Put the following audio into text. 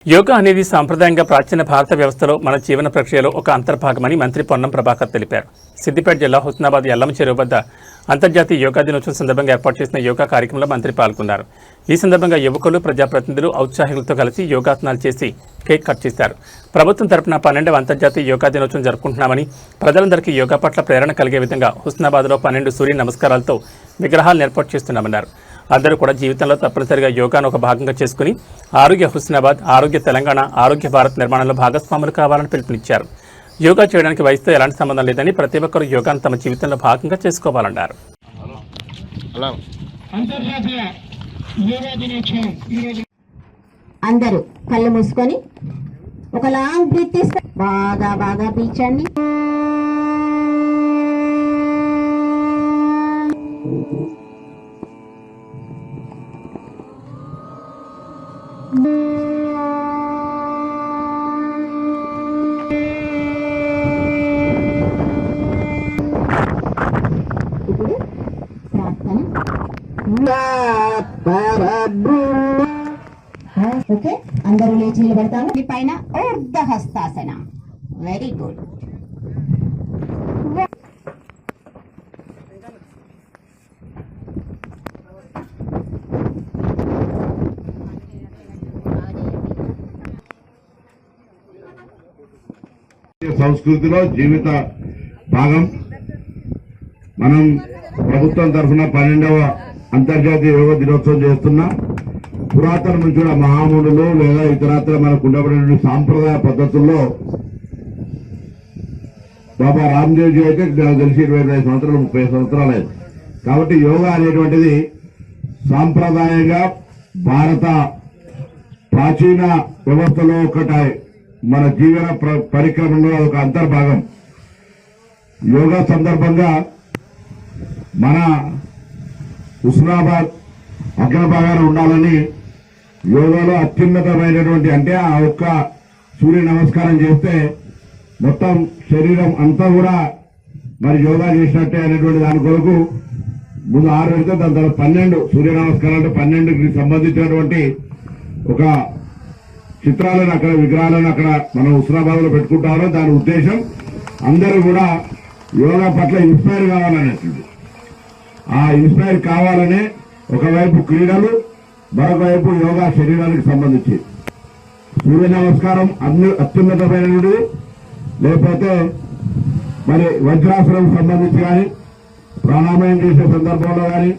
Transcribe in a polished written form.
యోగా అనేది సాంప్రదాయంగా ప్రాచీన భారత వ్యవస్థలో మన జీవన ప్రక్రియలో ఒక అంతర్భాగమని మంత్రి పొన్నం ప్రభాకర్ తెలిపారు. సిద్దిపేట జిల్లా హుస్నాబాద్ ఎల్లమ్మ చెరువు వద్ద అంతర్జాతీయ యోగా దినోత్సవం సందర్భంగా ఏర్పాటు చేసిన యోగా కార్యక్రమంలో మంత్రి పాల్గొన్నారు. ఈ సందర్భంగా యువకులు, ప్రజాప్రతినిధులు ఔత్సాహికులతో కలిసి యోగాసనాలు చేసి కేక్ కట్ చేశారు. ప్రభుత్వం తరపున 12వ అంతర్జాతీయ యోగా దినోత్సవం జరుపుకుంటున్నామని, ప్రజలందరికీ యోగా పట్ల ప్రేరణ కలిగే విధంగా హుస్నాబాద్లో 12 సూర్య నమస్కారాలతో విగ్రహాలను ఏర్పాటు చేస్తున్నామన్నారు. అందరూ కూడా జీవితంలో తప్పనిసరిగా యోగాను ఒక భాగంగా చేసుకుని ఆరోగ్య హుస్నాబాద్, ఆరోగ్య తెలంగాణ, ఆరోగ్య భారత్ నిర్మాణంలో భాగస్వాములు కావాలని పిలుపునిచ్చారు. యోగా చేయడానికి వయసుతో ఎలాంటి సంబంధం లేదని, ప్రతి ఒక్కరూ యోగాను తమ జీవితంలో భాగంగా చేసుకోవాలన్నారు. అందరూ కళ్ళు మూసుకొని ఒక లాంగ్ బ్రీత్ తీసుకొని బాగా పీల్చండి. ఇప్పుడు ప్రార్థన. ఓకే, అందరూ లేచి నిలబడతాము. ఈ పైన ఊర్ధ హస్తాసన. Very good. సంస్కృతిలో జీవిత భాగం. మనం ప్రభుత్వం తరఫున 12వ అంతర్జాతీయ యోగా దినోత్సవం చేస్తున్నాం. పురాతన నుంచి కూడా మహామునులు లేదా ఇతరత్ర మనకు ఉండబడిన సాంప్రదాయ పద్ధతుల్లో బాబా రామ్దేవ్ జీ అయితే నాకు తెలిసి 25 సంవత్సరాలు 30 సంవత్సరాలు అయింది. కాబట్టి యోగా అనేటువంటిది సాంప్రదాయంగా భారత ప్రాచీన వ్యవస్థలో ఒకటి మన జీవన పరిక్రమలో ఒక అంతర్భాగం. యోగా సందర్భంగా మన హుస్నాబాద్ అగ్రభాగాన ఉండాలని యోగాలో అత్యున్నతమైనటువంటి అంటే ఆ ఒక్క సూర్య నమస్కారం చేస్తే మొత్తం శరీరం అంతా కూడా మరి యోగా చేసినట్టే అనేటువంటి దాని కొరకు ముందు 6 పెడితే దాని తర్వాత 12 సూర్య నమస్కారాలు 12కి సంబంధించినటువంటి ఒక చిత్రాలను అక్కడ విగ్రహాలను అక్కడ మనం హుస్నాబాద్ లో పెట్టుకుంటామో దాని ఉద్దేశం అందరూ కూడా యోగా పట్ల ఇన్స్పైర్ కావాలనేది. ఆ ఇన్స్పైర్ కావాలనే ఒకవైపు క్రీడలు, మరొక వైపు యోగా శరీరానికి సంబంధించి సూర్య నమస్కారం అత్యున్నతమైనది. లేకపోతే మరి వజ్రాసనం సంబంధించి కానీ ప్రాణాయామం చేసే సందర్భంలో కానీ